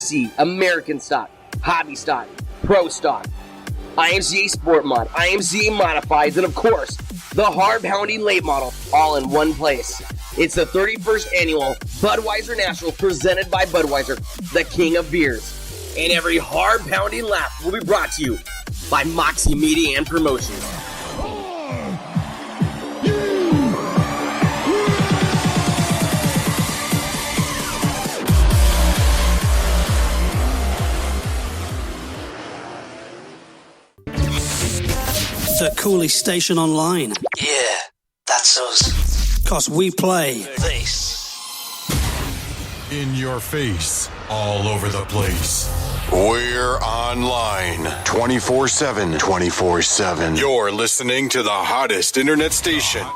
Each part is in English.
UFC, American stock, hobby stock, pro stock, IMCA Sport Mod, IMCA Modifieds, and of course, the hard-pounding late model, all in one place. It's the 31st annual Budweiser National presented by Budweiser, the king of beers. And every hard-pounding lap will be brought to you by Moxie Media and Promotions. The Cooley Station Online. Yeah, that's us. 'Cause we play This. In your face, all over the place. We're online 24/7. 24/7. You're listening to the hottest internet station.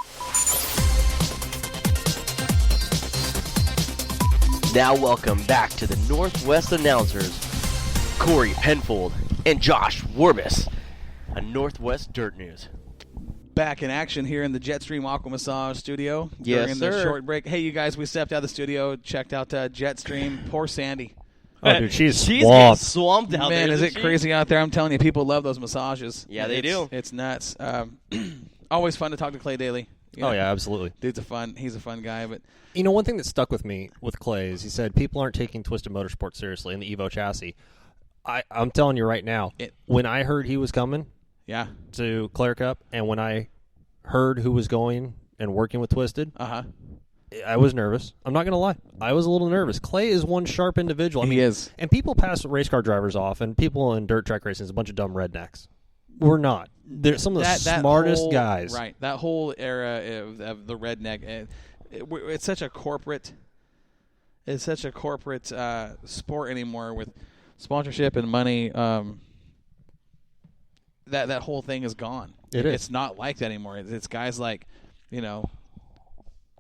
Now welcome back to the Northwest announcers, Corey Penfold and Josh Warbus, on Northwest Dirt News. Back in action here in the Jetstream Aqua Massage studio Yes, during the sir. short break. Hey, you guys, we stepped out of the studio, checked out Jetstream. Poor Sandy. Oh, dude, she's getting swamped. swamped out Man, there. is it isn't she? crazy out there? I'm telling you, people love those massages. Yeah, they do. It's nuts. Always fun to talk to Clay Daly. You know, Oh, yeah, absolutely. He's a fun guy, but You know, one thing that stuck with me with Clay is he said people aren't taking Twisted Motorsport seriously in the Evo chassis. I'm telling you right now, when I heard he was coming yeah. to Claire Cup and when I heard who was going and working with Twisted, I was nervous. I'm not going to lie. I was a little nervous. Clay is one sharp individual. I mean, He is. And people pass race car drivers off, and people in dirt track racing is a bunch of dumb rednecks. We're not. They're some of the smartest whole, guys. Right. That whole era of the redneck, it's such a corporate. It's such a corporate sport anymore with sponsorship and money. That whole thing is gone. It is. It's not like that anymore. It's guys like,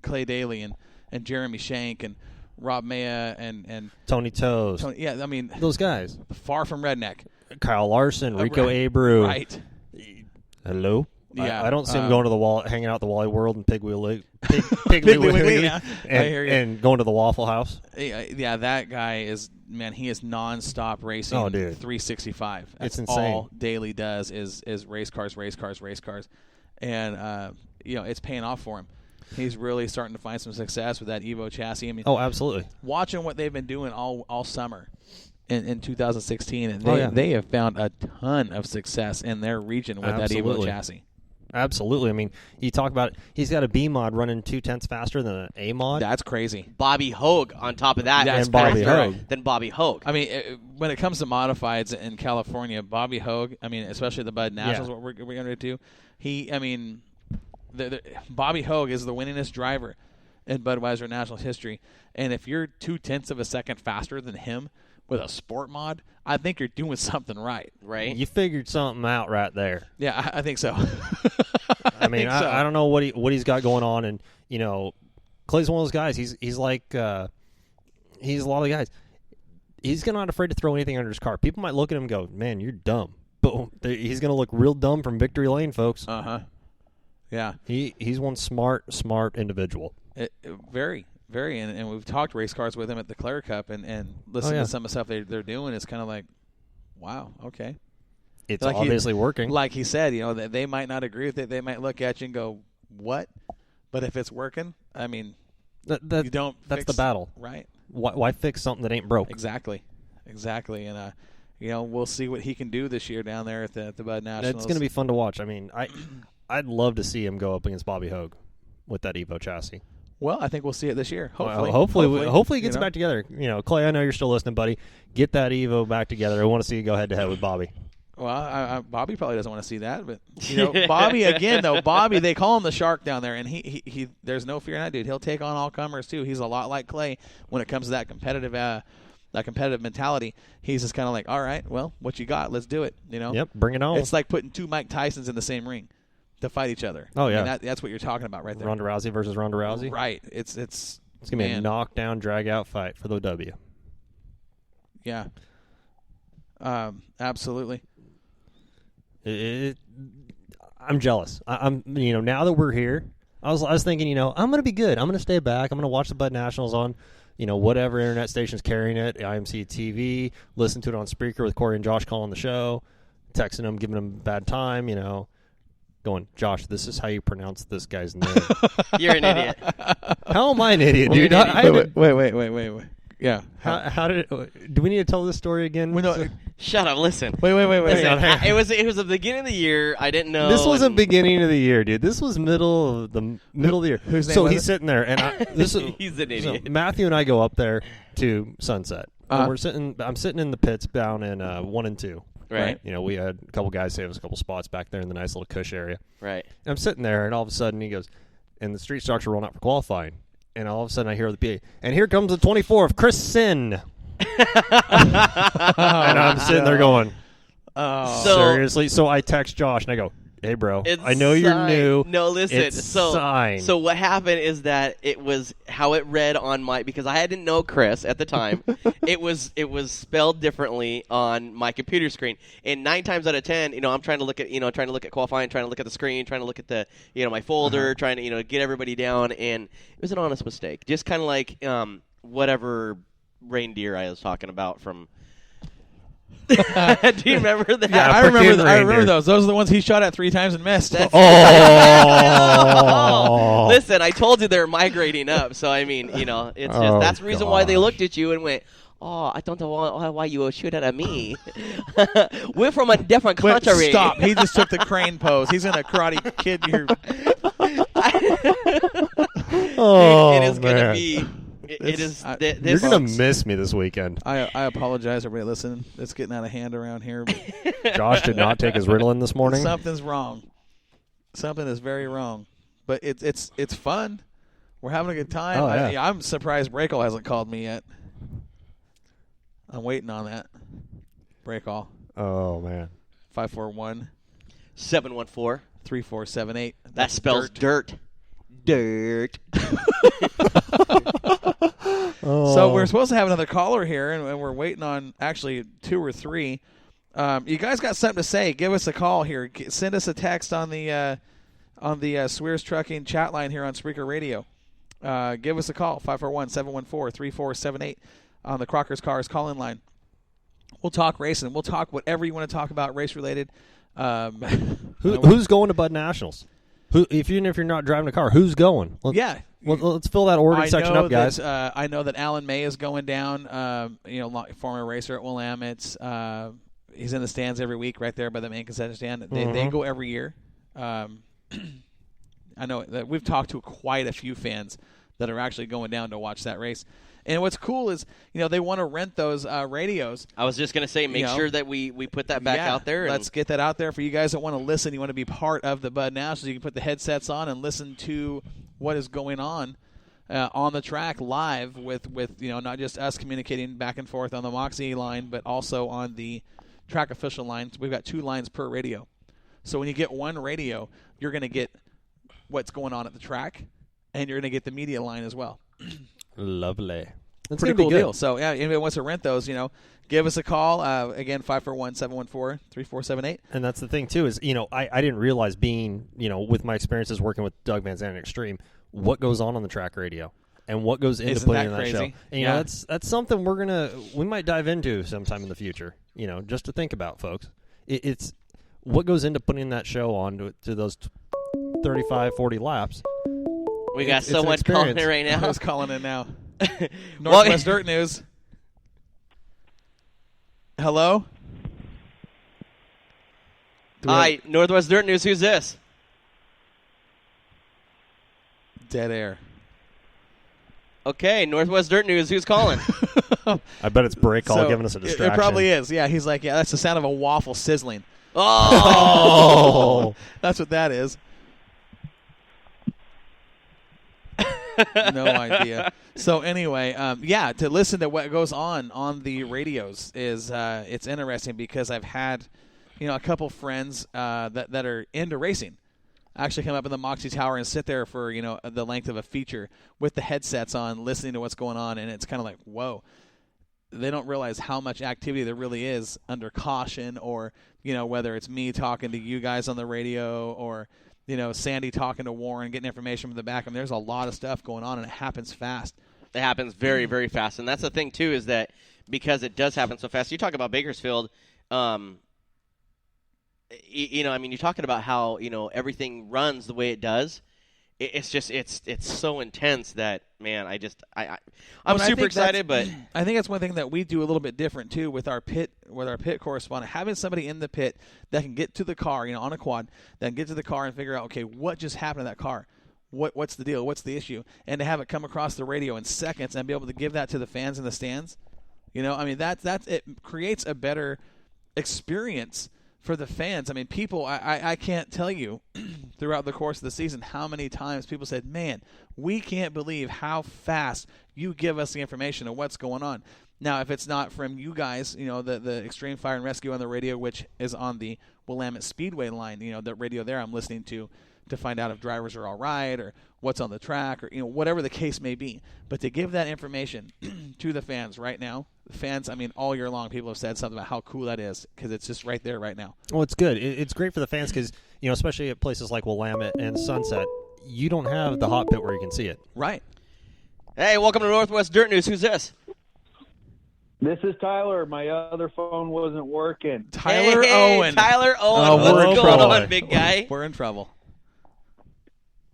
Clay Daly and Jeremy Shank and Rob Maya and Tony Toes. Tony. Yeah, I mean Those guys. far from redneck. Kyle Larson, Rico Right. Abreu. Right. Hello? Yeah. I don't see him going to the wall, hanging out at the Wally World and Piggly Wiggly, yeah. I hear you. and going to the Waffle House. Yeah, that guy is, man, he is nonstop racing. Oh, dude. 365. That's It's insane. all Daly does is race cars. And, it's paying off for him. He's really starting to find some success with that Evo chassis. I mean, Oh, absolutely. watching what they've been doing all summer in 2016, and they have found a ton of success in their region with Absolutely. that Evo chassis. Absolutely. I mean, you talk about it. He's got a B mod running 0.2 faster than an A mod. That's crazy. Bobby Hogue on top of that. That's is Bobby faster Hogue. than Bobby Hogue. I mean, when it comes to modifieds in California, Bobby Hogue, I mean, especially the Bud Nationals, Yeah. what we're going to do, Bobby Hogue is the winningest driver in Budweiser Nationals history. And if you're 0.2 of a second faster than him with a sport mod, I think you're doing something right. right? You figured something out right there. Yeah, I think so. I mean, think so. I don't know what he's got going on, and Clay's one of those guys. He's like he's a lot of the guys. He's not afraid to throw anything under his car. People might look at him and go, "Man, you're dumb," but he's going to look real dumb from victory lane, folks. Yeah. He's one smart individual. Very, very. And we've talked race cars with him at the Claire Cup and listened to some of the stuff they're doing. It's kind of like, wow, okay. It's Like obviously working. Like he said, they might not agree with it. They might look at you and go, what? But if it's working, I mean, you don't That's fix, the battle. Right. Why fix something that ain't broke? Exactly. And, we'll see what he can do this year down there at the Bud Nationals. It's going to be fun to watch. I mean, I'd love to see him go up against Bobby Hogue with that Evo chassis. Well, I think we'll see it this year. Hopefully. Hopefully he gets it back together. Clay, I know you're still listening, buddy. Get that Evo back together. I want to see you go head-to-head with Bobby. Well, Bobby probably doesn't want to see that, but Bobby again though. Bobby, they call him the Shark down there, and he there's no fear in that dude. He'll take on all comers too. He's a lot like Clay when it comes to that competitive mentality. He's just kind of like, all right, well, what you got? Let's do it. Yep, bring it on. It's like putting two Mike Tysons in the same ring to fight each other. Oh yeah, I mean, that's what you're talking about right there. Ronda Rousey versus Ronda Rousey. Right. It's gonna be a knockdown, drag out fight for the W. Yeah. Absolutely. I'm jealous. I'm now that we're here, I was thinking, I'm going to be good. I'm going to stay back. I'm going to watch the Bud Nationals on, whatever internet station's carrying it, IMC TV, listen to it on Spreaker with Corey and Josh calling the show, texting them, giving them a bad time, going, Josh, this is how you pronounce this guy's name. You're an idiot. How am I an idiot, dude? Wait. Yeah. How did do we need to tell this story again? Shut up. Listen. Wait. Listen, it was the beginning of the year. I didn't know. This wasn't beginning of the year, dude. This was middle of the year. Whose name so was he's it? sitting there, and He's an idiot. So Matthew and I go up there to Sunset. And I'm sitting in the pits down in 1 and 2. Right. We had a couple guys save us a couple spots back there in the nice little cush area. Right. And I'm sitting there, and all of a sudden he goes, and the street stocks are rolling out for qualifying. And all of a sudden I hear the PA, and here comes the 24 of Chris Sin. And I'm sitting there going, seriously? So I text Josh, and I go, hey, bro, I know you're new. No, listen. It's signed. So what happened is that it was how it read on my, because I didn't know Chris at the time. it was spelled differently on my computer screen. And 9 times out of 10, I'm trying to look at qualifying, trying to look at the screen, trying to look at the my folder, trying to get everybody down, and it was an honest mistake. Just kind of like whatever reindeer I was talking about from. Do you remember that? Yeah, I remember those. Those are the ones he shot at 3 times and missed. Oh. Listen, I told you they're migrating up. So I mean, it's just that's the reason why they looked at you and went, "Oh, I don't know why you would shoot at me. We're from a different country." Stop! He just took the crane pose. He's in a Karate Kid. It is going to be. It is. You're going to miss me this weekend. I apologize, everybody. Listen, it's getting out of hand around here. But Josh did not take his Ritalin this morning. Something's wrong. Something is very wrong. But it's fun. We're having a good time. Oh, yeah. I'm surprised Breakall hasn't called me yet. I'm waiting on that. Breakall. Oh, man. 541-714-3478. That That's spells dirt. Dirt. So we're supposed to have another caller here, and we're waiting on actually 2 or 3. You guys got something to say? Give us a call here. Send us a text on the Swears Trucking chat line here on Spreaker Radio. Give us a call, 541-714-3478 on the Crocker's Cars call-in line. We'll talk racing. We'll talk whatever you want to talk about race-related. Who's going to Bud Nationals? Even if you're not driving a car, who's going? Let's fill that Oregon section up, guys. I know that Alan May is going down. Former racer at Willamette. He's in the stands every week, right there by the main concession stand. They go every year. I know that we've talked to quite a few fans that are actually going down to watch that race. And what's cool is, they want to rent those radios. I was just going to say, make sure that we put that back out there. Let's get that out there for you guys that want to listen. You want to be part of the Bud Nationals. You can put the headsets on and listen to what is going on the track live with not just us communicating back and forth on the Moxie line, but also on the track official lines. We've got 2 lines per radio. So when you get one radio, you're going to get what's going on at the track, and you're going to get the media line as well. Lovely. That's pretty cool deal. So, yeah, anybody wants to rent those, give us a call. Again, 541-714-3478. And that's the thing, too, is, I didn't realize being, with my experiences working with Doug Van Zandt Extreme, what goes on the track radio and what goes into putting in that show. And, that's something we might dive into sometime in the future, just to think about, folks. It's what goes into putting that show on to those 35, 40 laps. We got someone calling in right now. Who's calling in now? Northwest Dirt News. Hello? Hi, Northwest Dirt News. Who's this? Dead air. Okay, Northwest Dirt News. Who's calling? I bet it's Breakall giving us a distraction. It probably is. Yeah, he's like, that's the sound of a waffle sizzling. Oh! That's what that is. No idea. So anyway, to listen to what goes on the radios is it's interesting because I've had a couple friends that are into racing actually come up in the Moxie Tower and sit there for the length of a feature with the headsets on, listening to what's going on, and it's kind of like, whoa. They don't realize how much activity there really is under caution, or whether it's me talking to you guys on the radio, or Sandy talking to Warren, getting information from the back. I mean, there's a lot of stuff going on, and it happens fast. It happens very, very fast, and that's the thing too, is that because it does happen so fast. You talk about Bakersfield. You know, I mean, you're talking about how, you know, everything runs the way it does. It's just it's so intense that, man, I'm super excited. But I think that's one thing that we do a little bit different too with our pit correspondent, having somebody in the pit that can get to the car, you know, on a quad, that can get to the car and figure out, okay, what just happened to that car. What's the deal? What's the issue? And to have it come across the radio in seconds and be able to give that to the fans in the stands, you know, I mean, that's it creates a better experience for the fans. I mean, people, I can't tell you throughout the course of the season how many times people said, man, we can't believe how fast you give us the information of what's going on. Now, if it's not from you guys, you know, the Extreme Fire and Rescue on the radio, which is on the Willamette Speedway line, you know, the radio there I'm listening to find out if drivers are all right or what's on the track or, you know, whatever the case may be. But to give that information to the fans right now, the fans, I mean, all year long, people have said something about how cool that is because it's just right there right now. Well, it's good. It's great for the fans because, you know, especially at places like Willamette and Sunset, you don't have the hot pit where you can see it. Right. Hey, welcome to Northwest Dirt News. Who's this? This is Tyler. My other phone wasn't working. Tyler Owen. Tyler Owen. Oh, What's we're in going trouble. on, big guy? We're in trouble.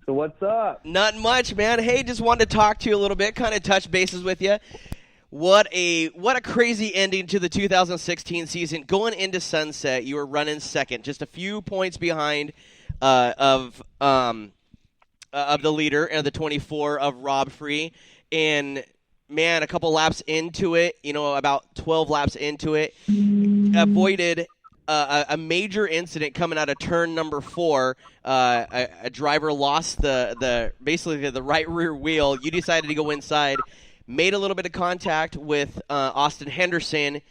So what's up? Not much, man. Hey, just wanted to talk to you a little bit, kind of touch bases with you. What a crazy ending to the 2016 season. Going into Sunset, you were running second, just a few points behind of the leader and the 24 of Rob Free. And man, a couple laps into it, you know, about 12 laps into it, avoided a major incident coming out of turn number 4. A driver lost basically the right rear wheel. You decided to go inside, made a little bit of contact with Austin Henderson.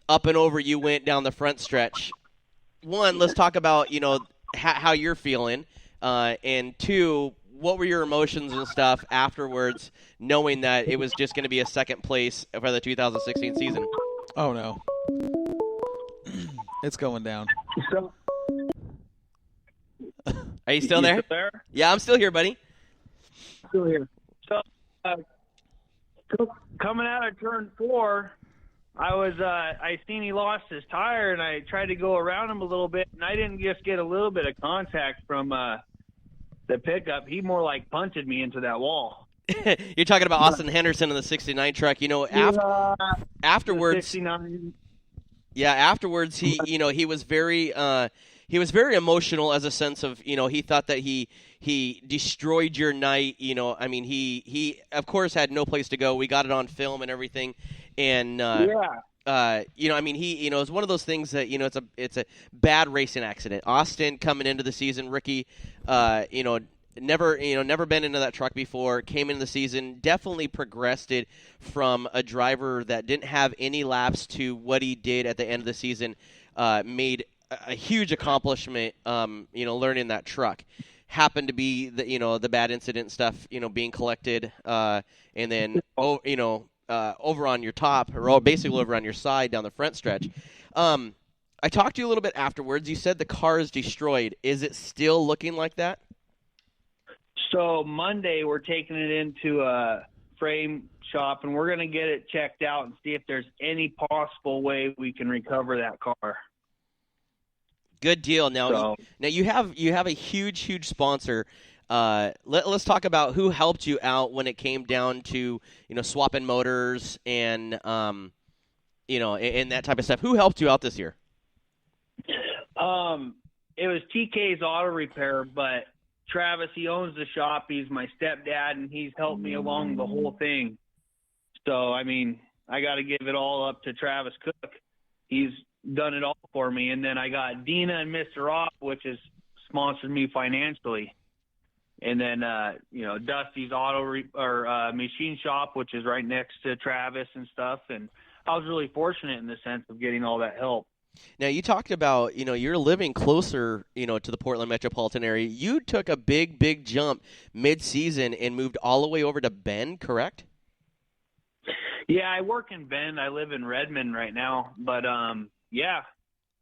Up and over you went down the front stretch. One, let's talk about, you know, how you're feeling, and two, what were your emotions and stuff afterwards, knowing that it was just going to be a second place for the 2016 season? Oh no. It's going down. Are you still there? Still there? Yeah, I'm still here, buddy. Still here. So, coming out of turn 4, I seen he lost his tire, and I tried to go around him a little bit, and I didn't just get a little bit of contact from the pickup. He more like punted me into that wall. You're talking about Austin Henderson in the 69 truck. You know, afterwards. 69. Yeah, afterwards he was very emotional, as a sense of, you know, he thought that he destroyed your night. You know, I mean, he of course had no place to go. We got it on film and everything, and you know, I mean, it was one of those things that, you know, it's a bad racing accident. Austin coming into the season, rookie, you know, never been into that truck before, came into the season, definitely progressed it from a driver that didn't have any laps to what he did at the end of the season, made a huge accomplishment, you know, learning that truck. Happened to be the bad incident stuff, you know, being collected, and then, over on your top, or basically over on your side down the front stretch. I talked to you a little bit afterwards. You said the car is destroyed. Is it still looking like that? So Monday we're taking it into a frame shop, and we're going to get it checked out and see if there's any possible way we can recover that car. Good deal. Now you have a huge sponsor. Let's talk about who helped you out when it came down to, you know, swapping motors and you know, and that type of stuff. Who helped you out this year? It was TK's Auto Repair, but Travis, he owns the shop. He's my stepdad, and he's helped me along the whole thing. So, I mean, I got to give it all up to Travis Cook. He's done it all for me. And then I got Dina and Mr. Off, which has sponsored me financially. And then, you know, Dusty's machine shop, which is right next to Travis and stuff. And I was really fortunate in the sense of getting all that help. Now, you talked about, you know, you're living closer, you know, to the Portland metropolitan area. You took a big jump mid-season and moved all the way over to Bend, correct? Yeah, I work in Bend. I live in Redmond right now. But, yeah,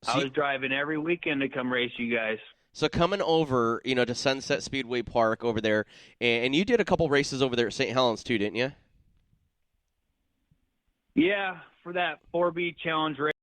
I was driving every weekend to come race you guys. So coming over, you know, to Sunset Speedway Park over there, and you did a couple races over there at St. Helens too, didn't you? Yeah, for that 4B challenge race.